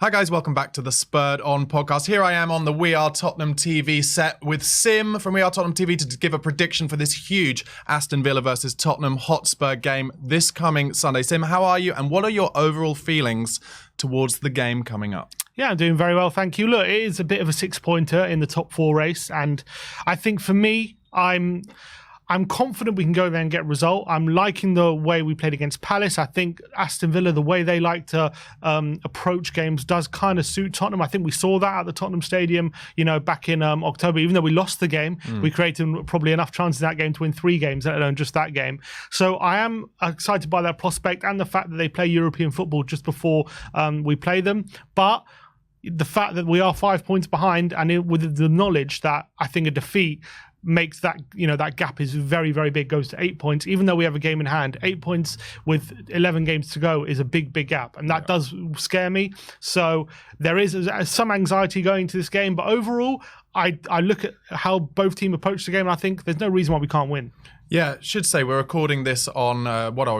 Hi guys, welcome back to the Spurred On podcast. Here I am on the We Are Tottenham TV set with Sim from We Are Tottenham TV to give a prediction for this huge Aston Villa versus Tottenham Hotspur game this coming Sunday. Sim, how are you and what are your overall feelings towards the game coming up? Yeah, I'm doing very well, thank you. Look, it is a bit of a six-pointer in the top four race, and I think for me, I'm confident we can go there and get a result. I'm liking the way we played against Palace. I think Aston Villa, the way they like to approach games does kind of suit Tottenham. I think we saw that at the Tottenham Stadium, back in October. Even though we lost the game, we created probably enough chances in that game to win 3 games, let alone just that game. So I am excited by that prospect and the fact that they play European football just before we play them. But the fact that we are 5 points behind, and with the knowledge that I think a defeat makes that, that gap is very, very big, goes to 8 points. Even though we have a game in hand, 8 points with 11 games to go is a big, big gap. And that does scare me. So there is some anxiety going to this game. But overall, I look at how both teams approach the game, and I think there's no reason why we can't win. Yeah, should say we're recording this on,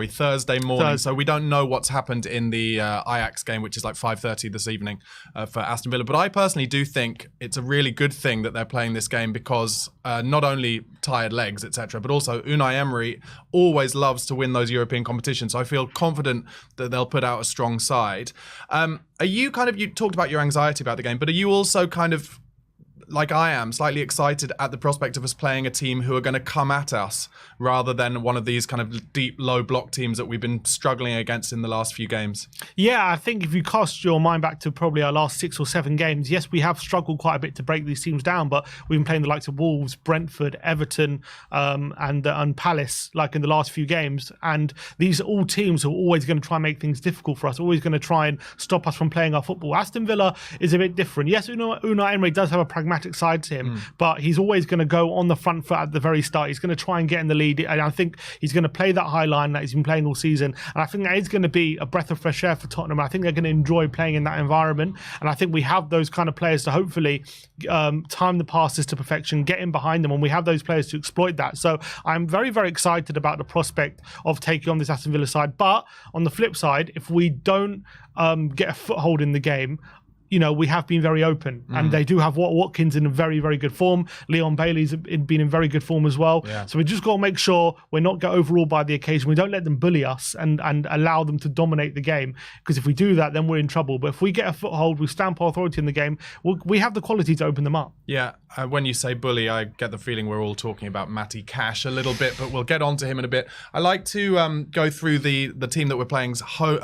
Thursday morning. So we don't know what's happened in the Ajax game, which is like 5:30 this evening for Aston Villa. But I personally do think it's a really good thing that they're playing this game because not only tired legs, etc., but also Unai Emery always loves to win those European competitions. So I feel confident that they'll put out a strong side. Are you you talked about your anxiety about the game, but are you also kind of, like I am, slightly excited at the prospect of us playing a team who are going to come at us rather than one of these kind of deep, low block teams that we've been struggling against in the last few games? Yeah, I think if you cast your mind back to probably our last 6 or 7 games, yes, we have struggled quite a bit to break these teams down, but we've been playing the likes of Wolves, Brentford, Everton, and Palace, like in the last few games. And these are all teams who are always going to try and make things difficult for us, always going to try and stop us from playing our football. Aston Villa is a bit different. Yes, Unai Emery does have a pragmatic side to him, but he's always going to go on the front foot at the very start. He's going to try and get in the lead, and I think he's going to play that high line that he's been playing all season, and I think that is going to be a breath of fresh air for Tottenham. I think they're going to enjoy playing in that environment, and I think we have those kind of players to hopefully time the passes to perfection, get in behind them, and we have those players to exploit that. So I'm very, very excited about the prospect of taking on this Aston Villa side. But on the flip side, if we don't get a foothold in the game, we have been very open, and they do have Watkins in a very, very good form. Leon Bailey's been in very good form as well. Yeah. So we just got to make sure we're not get overawed by the occasion. We don't let them bully us and allow them to dominate the game, because if we do that, then we're in trouble. But if we get a foothold, we stamp our authority in the game, we have the quality to open them up. Yeah, when you say bully, I get the feeling we're all talking about Matty Cash a little bit, but we'll get on to him in a bit. I like to go through the team that we're playing's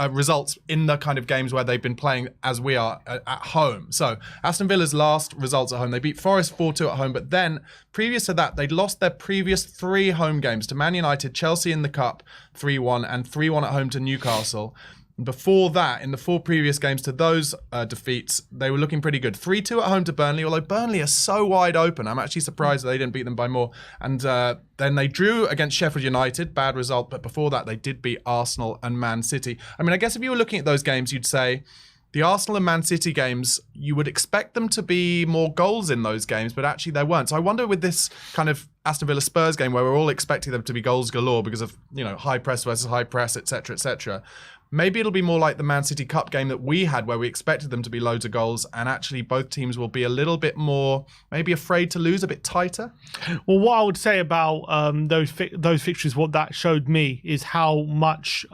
results in the kind of games where they've been playing as we are at home. So Aston Villa's last results at home, they beat Forest 4-2 at home, but then previous to that, they'd lost their previous 3 home games to Man United, Chelsea in the Cup 3-1, and 3-1 at home to Newcastle. Before that, in the 4 previous games to those defeats, they were looking pretty good. 3-2 at home to Burnley, although Burnley are so wide open. I'm actually surprised that they didn't beat them by more. And then they drew against Sheffield United, bad result, but before that, they did beat Arsenal and Man City. I mean, I guess if you were looking at those games, you'd say the Arsenal and Man City games, you would expect them to be more goals in those games, but actually there weren't. So I wonder with this kind of Aston Villa Spurs game where we're all expecting them to be goals galore because of, high press versus high press, etc., etc., maybe it'll be more like the Man City Cup game that we had where we expected them to be loads of goals, and actually both teams will be a little bit more maybe afraid to lose, a bit tighter. Well, what I would say about those fixtures, what that showed me is how much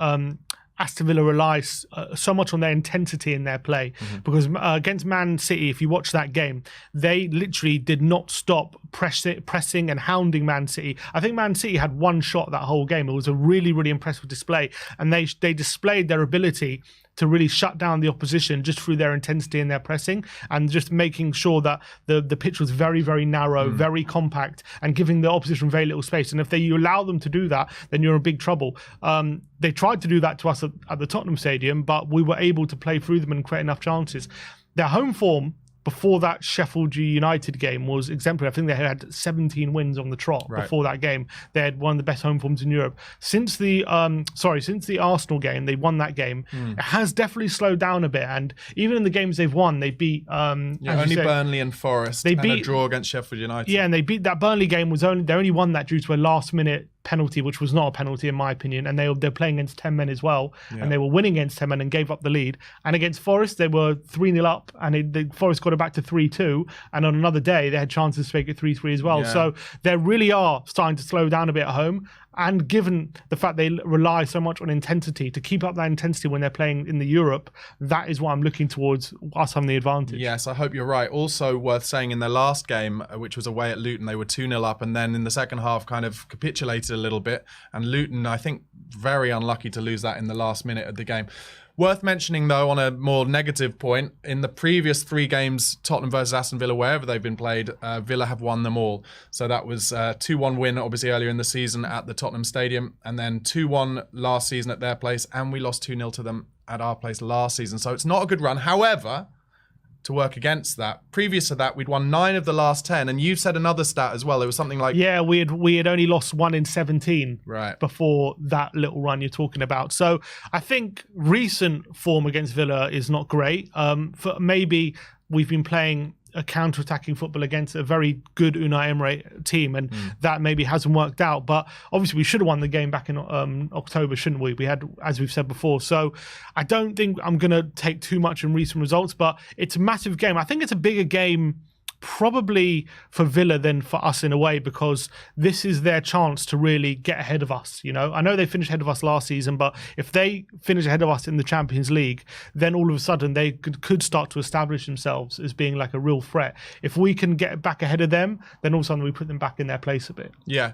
Aston Villa relies so much on their intensity in their play, because against Man City, if you watch that game, they literally did not stop pressing and hounding Man City. I think Man City had 1 shot that whole game. It was a really, really impressive display, and they displayed their ability to really shut down the opposition just through their intensity and their pressing, and just making sure that the pitch was very, very narrow, very compact, and giving the opposition very little space. And if you allow them to do that, then you're in big trouble. They tried to do that to us at the Tottenham Stadium, but we were able to play through them and create enough chances. Their home form before that Sheffield United game was exemplary. I think they had 17 wins on the trot before that game. They had one of the best home forms in Europe. Since the Arsenal game, they won that game. It has definitely slowed down a bit, and even in the games they've won, they beat only Burnley and Forest. They beat a draw against Sheffield United. Yeah, and they beat that Burnley game. They only won that due to a last minute penalty, which was not a penalty in my opinion, and they're playing against 10 men as well, and they were winning against 10 men and gave up the lead. And against Forest, they were 3-0 up, and the Forest got it back to 3-2, and on another day, they had chances to make it 3-3 as well. So they really are starting to slow down a bit at home. And given the fact they rely so much on intensity, to keep up that intensity when they're playing in the Europe, that is what I'm looking towards, us having the advantage. Yes, I hope you're right. Also worth saying, in their last game, which was away at Luton, they were 2-0 up, and then in the second half kind of capitulated a little bit. And Luton, I think, very unlucky to lose that in the last minute of the game. Worth mentioning, though, on a more negative point, in the previous 3 games, Tottenham versus Aston Villa, wherever they've been played, Villa have won them all. So that was a 2-1 win, obviously, earlier in the season at the Tottenham Stadium, and then 2-1 last season at their place, and we lost 2-0 to them at our place last season. So it's not a good run. However, to work against that, previous to that, we'd won 9 of the last 10, and you said another stat as well. It was something like... Yeah, we had only lost 1 in 17 right before that little run you're talking about. So I think recent form against Villa is not great. For maybe we've been playing a counter-attacking football against a very good Unai Emery team, and that maybe hasn't worked out. But obviously we should have won the game back in October, shouldn't we? We had, as we've said before. So I don't think I'm going to take too much in recent results, but it's a massive game. I think it's a bigger game probably for Villa than for us in a way, because this is their chance to really get ahead of us. You know, I know they finished ahead of us last season, but if they finish ahead of us in the Champions League, then all of a sudden they could start to establish themselves as being like a real threat. If we can get back ahead of them, then all of a sudden we put them back in their place a bit. Yeah.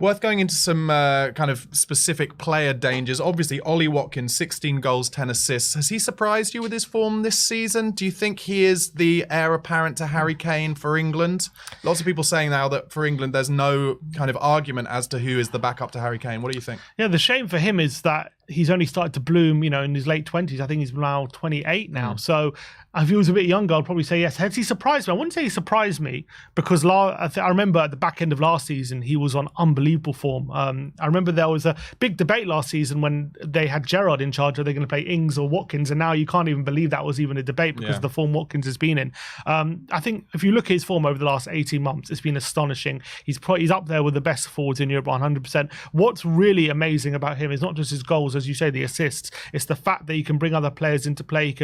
Worth going into some kind of specific player dangers. Obviously, Ollie Watkins, 16 goals, 10 assists. Has he surprised you with his form this season? Do you think he is the heir apparent to Harry Kane for England? Lots of people saying now that for England, there's no kind of argument as to who is the backup to Harry Kane. What do you think? Yeah, the shame for him is that he's only started to bloom, you know, in his late 20s. I think he's now 28 now. So if he was a bit younger, I'd probably say yes. Has he surprised me? I wouldn't say he surprised me, because I remember at the back end of last season, he was on unbelievable form. I remember there was a big debate last season when they had Gerrard in charge. Are they going to play Ings or Watkins? And now you can't even believe that was even a debate because of the form Watkins has been in. I think if you look at his form over the last 18 months, it's been astonishing. He's up there with the best forwards in Europe, 100%. What's really amazing about him is not just his goals, as you say, the assists. It's the fact that he can bring other players into play.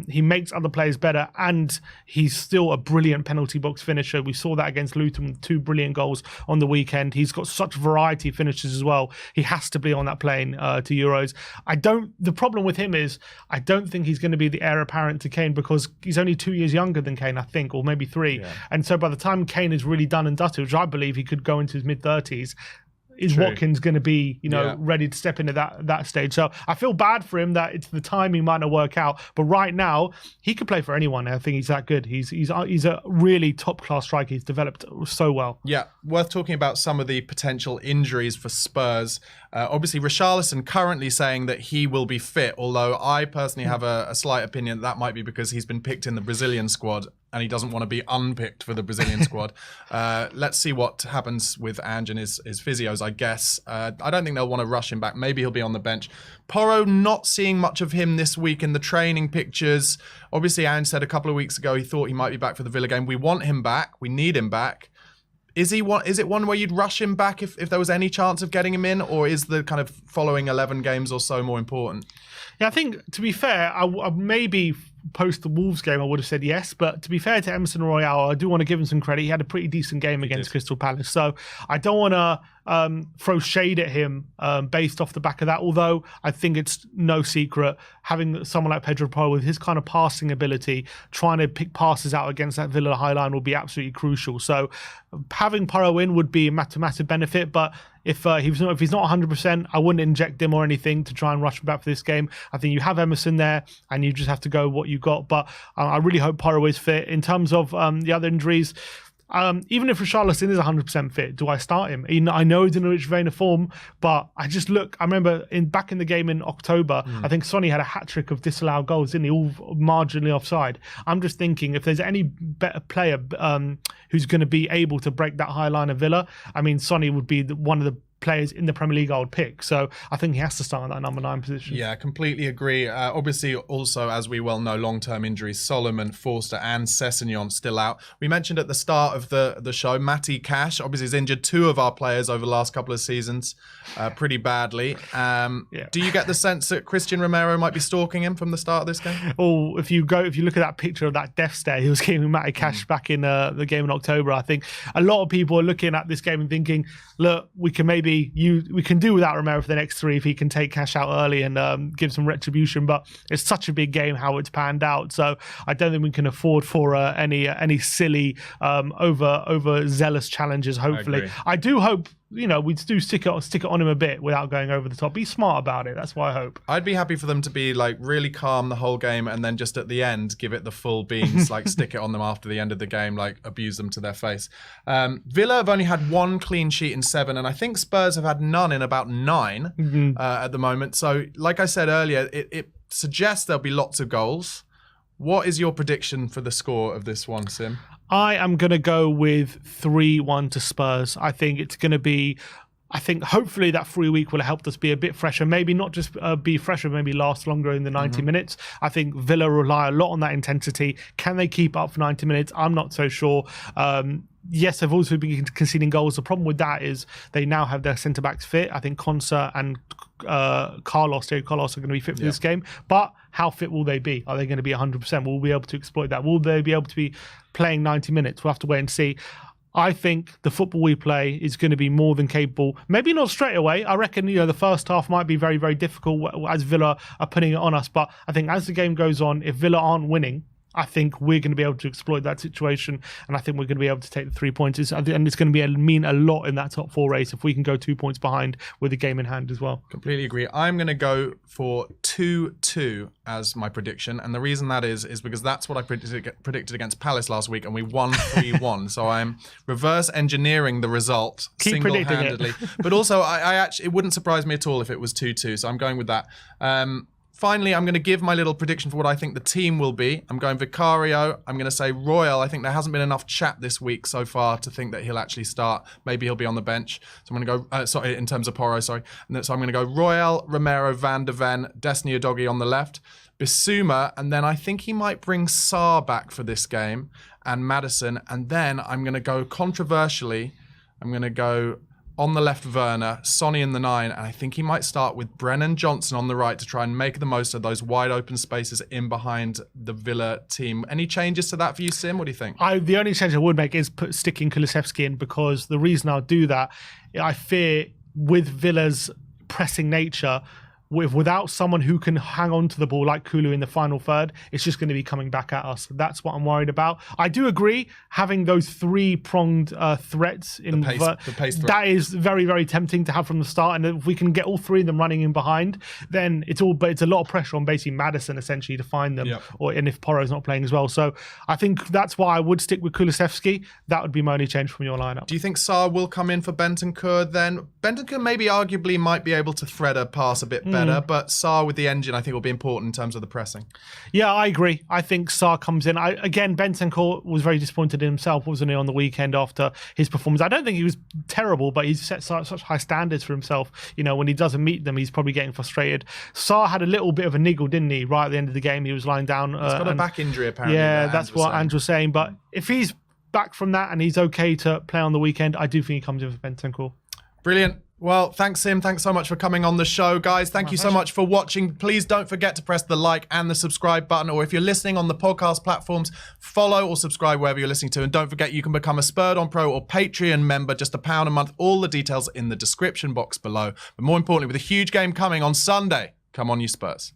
He makes other players better, and he's still a brilliant penalty box finisher. We saw that against Luton with 2 brilliant goals on the weekend. He's got such variety of finishes as well. He has to be on that plane to Euros. The problem with him is I don't think he's going to be the heir apparent to Kane, because he's only 2 years younger than Kane, I think, or maybe 3. And so by the time Kane is really done and dusted, which I believe he could go into his mid-30s, is Watkins going to be, ready to step into that stage? So I feel bad for him that the timing might not work out. But right now, he could play for anyone. I think he's that good. He's a really top-class striker. He's developed so well. Yeah, worth talking about some of the potential injuries for Spurs. Obviously, Richarlison currently saying that he will be fit, although I personally have a slight opinion that might be because he's been picked in the Brazilian squad and he doesn't want to be unpicked for the Brazilian squad. Let's see what happens with Ange and his physios, I guess. I don't think they'll want to rush him back. Maybe he'll be on the bench. Porro, not seeing much of him this week in the training pictures. Obviously, Ange said a couple of weeks ago he thought he might be back for the Villa game. We want him back. We need him back. Is it one where you'd rush him back if there was any chance of getting him in, or is the kind of following 11 games or so more important? Yeah, I think, to be fair, I maybe post the Wolves game I would have said yes, but to be fair to Emerson Royale, I do want to give him some credit. He had a pretty decent game against Crystal Palace, so I don't want to throw shade at him based off the back of that, although I think it's no secret having someone like Pedro Porro with his kind of passing ability, trying to pick passes out against that Villa high line will be absolutely crucial. So having Porro in would be a massive benefit, but if he's not 100%, I wouldn't inject him or anything to try and rush him back for this game. I think you have Emerson there, and you just have to go what you got. But I really hope Porro is fit. In terms of the other injuries, even if Richarlison is 100% fit, do I start him? I know he's in a rich vein of form, but I remember back in the game in October, I think Sonny had a hat-trick of disallowed goals, didn't he? All marginally offside. I'm just thinking, if there's any better player who's going to be able to break that high line of Villa, I mean, Sonny would be one of the players in the Premier League I would pick. So I think he has to start in that number 9 position. Yeah, completely agree. Obviously, also, as we well know, long-term injuries, Solomon, Forster and Sessegnon still out. We mentioned at the start of the show, Matty Cash, obviously has injured 2 of our players over the last couple of seasons pretty badly. Do you get the sense that Christian Romero might be stalking him from the start of this game? Well, if you look at that picture of that death stare he was giving Matty Cash back in the game in October, I think a lot of people are looking at this game and thinking, look, we can do without Romero for the next 3 if he can take Cash out early and give some retribution. But it's such a big game how it's panned out, so I don't think we can afford for any silly over zealous challenges. Hopefully, I do hope we do stick it on him a bit without going over the top. Be smart about it. That's what I hope. I'd be happy for them to be like really calm the whole game and then just at the end give it the full beans, like stick it on them after the end of the game, like abuse them to their face. Villa have only had 1 clean sheet in 7, and I think Spurs have had none in about 9 at the moment. So like I said earlier, it suggests there'll be lots of goals. What is your prediction for the score of this one, Sim? I am going to go with 3-1 to Spurs. I think it's going to be... hopefully that free week will have helped us be a bit fresher. Maybe not just be fresher, maybe last longer in the 90 minutes. I think Villa rely a lot on that intensity. Can they keep up for 90 minutes? I'm not so sure. Yes, they've also been conceding goals. The problem with that is they now have their centre-backs fit. I think Konsa and Carlos are going to be fit for this game. But how fit will they be? Are they going to be 100%? Will we be able to exploit that? Will they be able to be playing 90 minutes? We'll have to wait and see. I think the football we play is going to be more than capable. Maybe not straight away. I reckon, the first half might be very, very difficult as Villa are putting it on us. But I think as the game goes on, if Villa aren't winning, I think we're going to be able to exploit that situation, and I think we're going to be able to take the 3 points. And it's going to mean a lot in that top 4 race if we can go 2 points behind with the game in hand as well. Completely agree. I'm going to go for 2-2 as my prediction, and the reason that is because that's what I predicted against Palace last week, and we won 3-1. So I'm reverse engineering the result single-handedly. But also, I actually, it wouldn't surprise me at all if it was 2-2. So I'm going with that. Finally, I'm going to give my little prediction for what I think the team will be. I'm going Vicario. I'm going to say Royal. I think there hasn't been enough chat this week so far to think that he'll actually start. Maybe he'll be on the bench. So I'm going to go, in terms of Porro, sorry. So I'm going to go Royal, Romero, Van de Ven, Destiny Udogie on the left, Bissouma, and then I think he might bring Sarr back for this game, and Maddison. And then I'm going to go controversially, I'm going to go on the left, Werner, Sonny in the 9, and I think he might start with Brennan Johnson on the right to try and make the most of those wide open spaces in behind the Villa team. Any changes to that for you, Sim? What do you think? The only change I would make is sticking Kulusevski in, because the reason I'll do that, I fear with Villa's pressing nature, without someone who can hang on to the ball like Kulu in the final third, it's just going to be coming back at us. That's what I'm worried about. I do agree, having those 3-pronged threats in the pace threat, that is very, very tempting to have from the start. And if we can get all 3 of them running in behind, then it's a lot of pressure on basically Maddison essentially to find them. And if Porro's not playing as well. So I think that's why I would stick with Kulusevski. That would be my only change from your lineup. Do you think Sarr will come in for Bentancur then? Bentancur maybe arguably might be able to thread a pass a bit better. But Sarr with the engine, I think, will be important in terms of the pressing. Yeah, I agree. I think Sarr comes in. Again, Bentancur was very disappointed in himself, wasn't he, on the weekend after his performance? I don't think he was terrible, but he's set such high standards for himself. When he doesn't meet them, he's probably getting frustrated. Sarr had a little bit of a niggle, didn't he? Right at the end of the game, he was lying down. He's got a back injury, apparently. Yeah, that's what Andrew was saying. But if he's back from that and he's okay to play on the weekend, I do think he comes in for Bentancur. Brilliant. Well, thanks, Sim. Thanks so much for coming on the show. Guys, thank you so much for watching. Please don't forget to press the like and the subscribe button. Or if you're listening on the podcast platforms, follow or subscribe wherever you're listening to. And don't forget, you can become a Spurred On Pro or Patreon member, just £1 a month. All the details in the description box below. But more importantly, with a huge game coming on Sunday, come on, you Spurs.